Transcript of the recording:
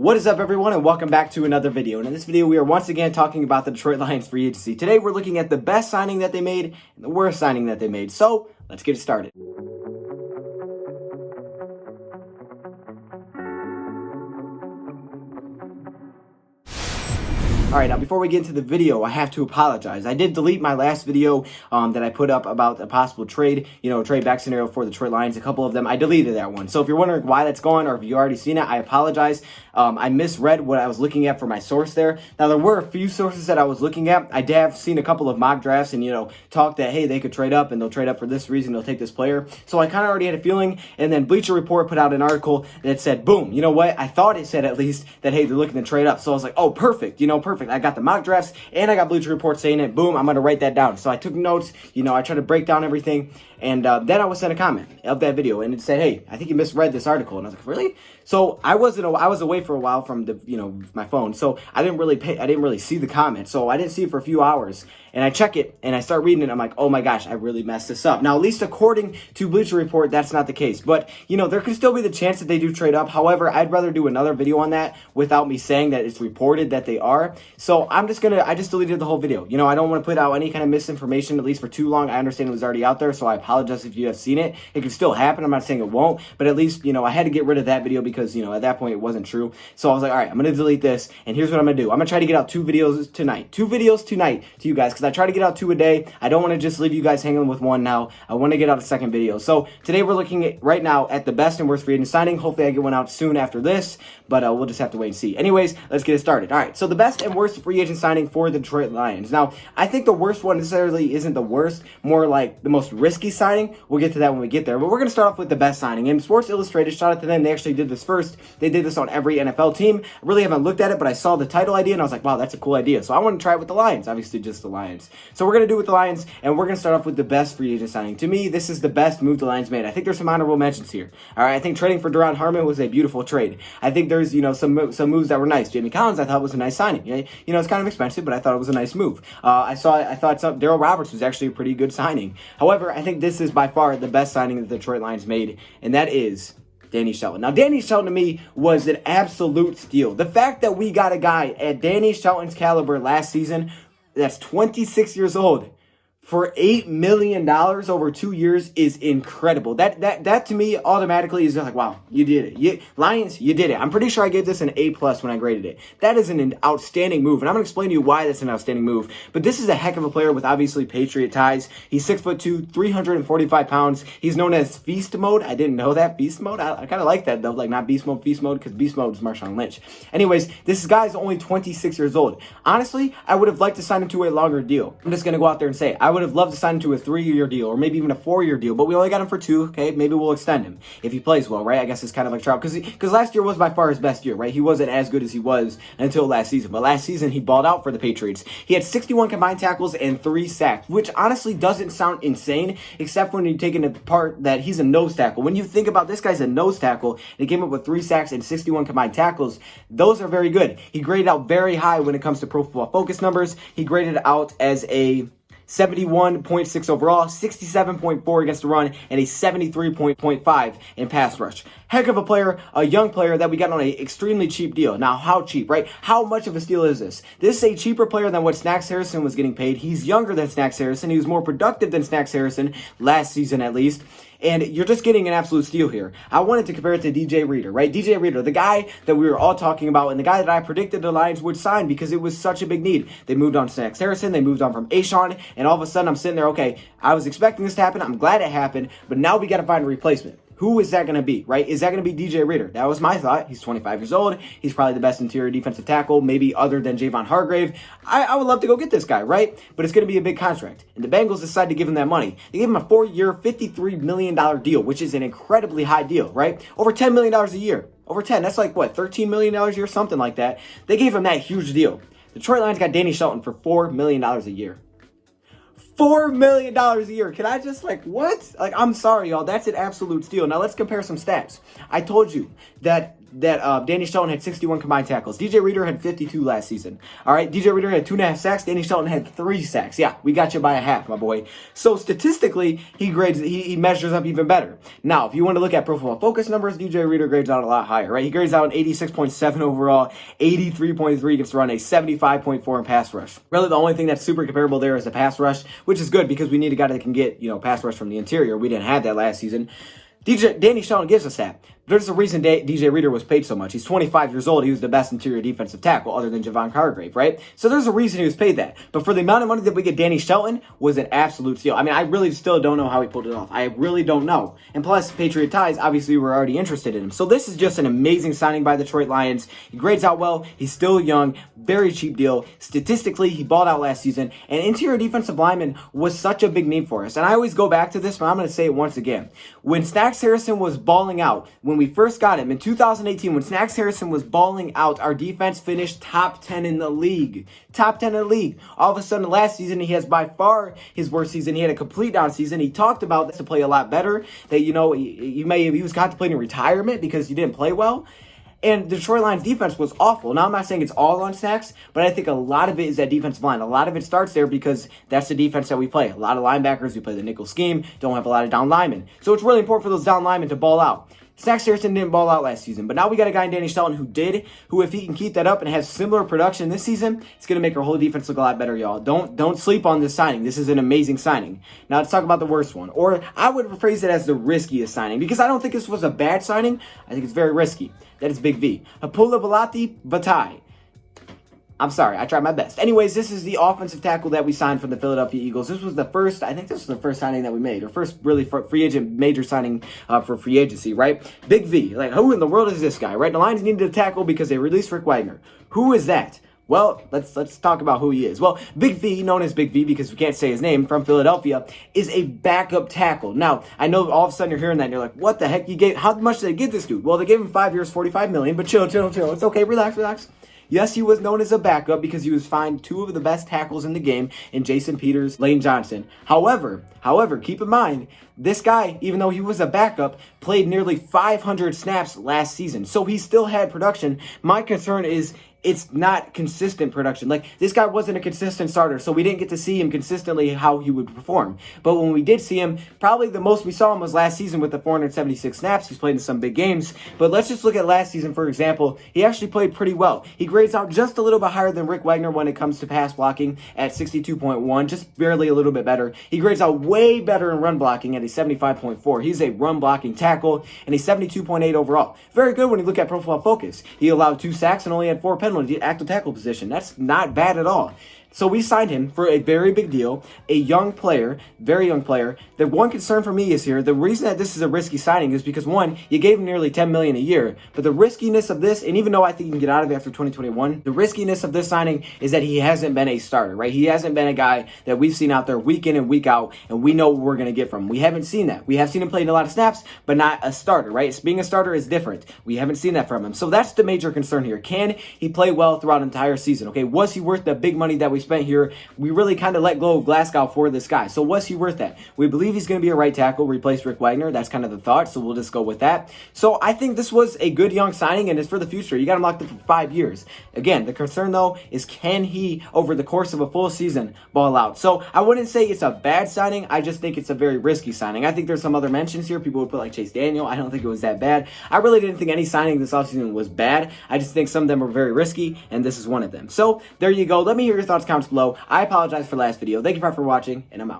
What is up, everyone, and welcome back to another video. And in this video, we are once again talking about the Detroit Lions free agency. Today, we're looking at the best signing that they made and the worst signing that they made. So, let's get it started. Alright, now before we get into the video, I have to apologize. I did delete my last video that I put up about a possible trade, trade back scenario for the Detroit Lions. A couple of them, I deleted that one. So if you're wondering why that's gone, or if you already seen it, I apologize. I misread what I was looking at for my source there. Now, there were a few sources that I was looking at. I have seen a couple of mock drafts and, talk that, hey, they could trade up and they'll trade up for this reason, they'll take this player. So I kind of already had a feeling. And then Bleacher Report put out an article that said, boom, you know what? I thought it said at least that, hey, they're looking to trade up. So I was like, oh, perfect, perfect. I got the mock drafts and I got Bleacher Report saying it. Boom, I'm going to write that down. So I took notes, I tried to break down everything. And then I was sent a comment of that video and it said, hey, I think you misread this article. And I was like, really? So I was away for a while from the, my phone. So I didn't really see the comment. So I didn't see it for a few hours. And I check it and I start reading it. I'm like, oh my gosh, I really messed this up. Now, at least according to Bleacher Report, that's not the case. But, there could still be the chance that they do trade up. However, I'd rather do another video on that without me saying that it's reported that they are. So I just deleted the whole video. I don't want to put out any kind of misinformation, at least for too long. I understand it was already out there. So I apologize if you have seen it. It could still happen. I'm not saying it won't. But at least, I had to get rid of that video because, at that point it wasn't true. So I was like, all right, I'm going to delete this. And here's what I'm going to do. I'm going to try to get out two videos tonight to you guys, because I try to get out 2 a day. I don't want to just leave you guys hanging with one now. I want to get out a second video. So today we're looking at right now at the best and worst free agent signing. Hopefully I get one out soon after this, but we'll just have to wait and see. Anyways, let's get it started. All right, so the best and worst free agent signing for the Detroit Lions. Now, I think the worst one necessarily isn't the worst, more like the most risky signing. We'll get to that when we get there, but we're going to start off with the best signing. And Sports Illustrated, shout out to them, they actually did this first. They did this on every NFL team. I really haven't looked at it, but I saw the title idea and I was like, wow, that's a cool idea. So I want to try it with the Lions, obviously just the Lions. So we're going to do it with the Lions, and we're going to start off with the best free agent signing. To me, this is the best move the Lions made. I think there's some honorable mentions here. All right, I think trading for Duron Harmon was a beautiful trade. I think there's, some moves that were nice. Jamie Collins, I thought was a nice signing. It's kind of expensive, but I thought it was a nice move. I thought Daryl Roberts was actually a pretty good signing. However, I think this is by far the best signing that the Detroit Lions made, and that is Danny Shelton. Now, Danny Shelton to me was an absolute steal. The fact that we got a guy at Danny Shelton's caliber last season that's 26 years old for $8 million over 2 years is incredible. That to me automatically is just like, wow, you did it. Lions, you did it. I'm pretty sure I gave this an A+ when I graded it. That is an outstanding move, and I'm going to explain to you why that's an outstanding move. But this is a heck of a player with obviously Patriot ties. He's 6'2", 345 pounds. He's known as Feast Mode. I didn't know that, Beast Mode. I kind of like that though, like not Beast Mode, Feast Mode, because Beast Mode is Marshawn Lynch. Anyways, this guy's only 26 years old. Honestly, I would have liked to sign him to a longer deal. I'm just going to go out there and say it. I would have loved to sign him to a 3-year deal or maybe even a 4-year deal, but we only got him for 2. Okay, maybe we'll extend him if he plays well, right? I guess it's kind of like Trout because last year was by far his best year, right? He wasn't as good as he was until last season, but last season he balled out for the Patriots. He had 61 combined tackles and 3 sacks, which honestly doesn't sound insane, except when you take into part that he's a nose tackle. When you think about this guy's a nose tackle, and he came up with 3 sacks and 61 combined tackles, those are very good. He graded out very high when it comes to Pro Football Focus numbers. He graded out as a 71.6 overall, 67.4 against the run, and a 73.5 in pass rush. Heck of a player, a young player that we got on an extremely cheap deal. Now, how cheap, right? How much of a steal is this? This is a cheaper player than what Snacks Harrison was getting paid. He's younger than Snacks Harrison. He was more productive than Snacks Harrison last season at least. And you're just getting an absolute steal here. I wanted to compare it to DJ Reader, right? DJ Reader, the guy that we were all talking about and the guy that I predicted the Lions would sign because it was such a big need. They moved on to Snacks Harrison. They moved on from Ashawn. And all of a sudden, I'm sitting there, okay, I was expecting this to happen. I'm glad it happened. But now we got to find a replacement. Who is that going to be, right? Is that going to be DJ Reader? That was my thought. He's 25 years old. He's probably the best interior defensive tackle, maybe other than Javon Hargrave. I would love to go get this guy, right? But it's going to be a big contract. And the Bengals decided to give him that money. They gave him a 4-year, $53 million deal, which is an incredibly high deal, right? Over $10 million a year. Over 10. That's like, what, $13 million a year? Something like that. They gave him that huge deal. The Detroit Lions got Danny Shelton for $4 million a year. $4 million a year. Can I just what? I'm sorry, y'all. That's an absolute steal. Now let's compare some stats. I told you that that Danny Shelton had 61 combined tackles. DJ Reader had 52 last season. All right, DJ Reader had 2.5 sacks. Danny Shelton had 3 sacks. Yeah, we got you by a half, my boy. So statistically, he measures up even better. Now, if you want to look at Pro Football Focus numbers, DJ Reader grades out a lot higher, right? He grades out an 86.7 overall, 83.3 against the run, a 75.4 in pass rush. Really, the only thing that's super comparable there is the pass rush, which is good because we need a guy that can get, pass rush from the interior. We didn't have that last season. Danny Shelton gives us that. There's a reason DJ Reader was paid so much. He's 25 years old. He was the best interior defensive tackle other than Javon Hargrave, right? So there's a reason he was paid that. But for the amount of money that we get, Danny Shelton was an absolute steal. I mean, I really still don't know how he pulled it off. I really don't know. And plus, Patriot ties, obviously, were already interested in him. So this is just an amazing signing by the Detroit Lions. He grades out well. He's still young. Very cheap deal. Statistically, he balled out last season. And interior defensive lineman was such a big need for us. And I always go back to this, but I'm going to say it once again. When Snacks Harrison was balling out, when we first got him, in 2018, when Snacks Harrison was balling out, our defense finished top 10 in the league. Top 10 in the league. All of a sudden, last season, he has by far his worst season. He had a complete down season. He talked about this to play a lot better, that, he was contemplating retirement because he didn't play well. And the Detroit Lions defense was awful. Now, I'm not saying it's all on Snacks, but I think a lot of it is that defensive line. A lot of it starts there because that's the defense that we play. A lot of linebackers, we play the nickel scheme, don't have a lot of down linemen. So it's really important for those down linemen to ball out. Snacks Harrison didn't ball out last season, but now we got a guy in Danny Shelton who if he can keep that up and has similar production this season, it's going to make our whole defense look a lot better, y'all. Don't sleep on this signing. This is an amazing signing. Now let's talk about the worst one, or I would rephrase it as the riskiest signing, because I don't think this was a bad signing. I think it's very risky. That is Big V. Hapula Balati Batai. I'm sorry, I tried my best. Anyways, this is the offensive tackle that we signed from the Philadelphia Eagles. This was the first signing that we made, or first really free agent major signing for free agency, right? Big V. Like, who in the world is this guy, right? The Lions needed a tackle because they released Rick Wagner. Who is that? Well, let's talk about who he is. Well, Big V, known as Big V because we can't say his name, from Philadelphia, is a backup tackle. Now, I know all of a sudden you're hearing that and you're like, what the heck? How much did they give this dude? Well, they gave him 5 years, $45 million, but chill. It's okay, relax. Yes, he was known as a backup because he was fined 2 of the best tackles in the game in Jason Peters, Lane Johnson. However, keep in mind, this guy, even though he was a backup, played nearly 500 snaps last season. So he still had production. My concern is it's not consistent production. Like, this guy wasn't a consistent starter, so we didn't get to see him consistently how he would perform. But when we did see him, probably the most we saw him was last season with the 476 snaps. He's played in some big games. But let's just look at last season, for example. He actually played pretty well. He grades out just a little bit higher than Rick Wagner when it comes to pass blocking at 62.1, just barely a little bit better. He grades out way better in run blocking at a 75.4. He's a run blocking tackle and a 72.8 overall. Very good when you look at Pro Football Focus. He allowed 2 sacks and only had 4 penalties. Active tackle position. That's not bad at all. So we signed him for a very big deal, a young player, very young player. The one concern for me is here, the reason that this is a risky signing is because, one, you gave him nearly $10 million a year, but the riskiness of this, and even though I think he can get out of it after 2021, the riskiness of this signing is that he hasn't been a starter, right? He hasn't been a guy that we've seen out there week in and week out, and we know what we're going to get from him. We haven't seen that. We have seen him play in a lot of snaps, but not a starter, right? Being a starter is different. We haven't seen that from him. So that's the major concern here. Can he play well throughout an entire season? Okay, was he worth the big money that we spent here? We really kind of let go of Glasgow for this guy. So was he worth that? We believe he's going to be a right tackle, replace Rick Wagner. That's kind of the thought, so we'll just go with that. So I think this was a good young signing, and it's for the future. You got him locked up for 5 years. Again, the concern, though, is can he, over the course of a full season, ball out? So I wouldn't say it's a bad signing. I just think it's a very risky signing. I think there's some other mentions here. People would put like Chase Daniel. I don't think it was that bad. I really didn't think any signing this offseason was bad. I just think some of them were very risky, and this is one of them. So there you go. Let me hear your thoughts, comments below. I apologize for last video. Thank you for watching, and I'm out.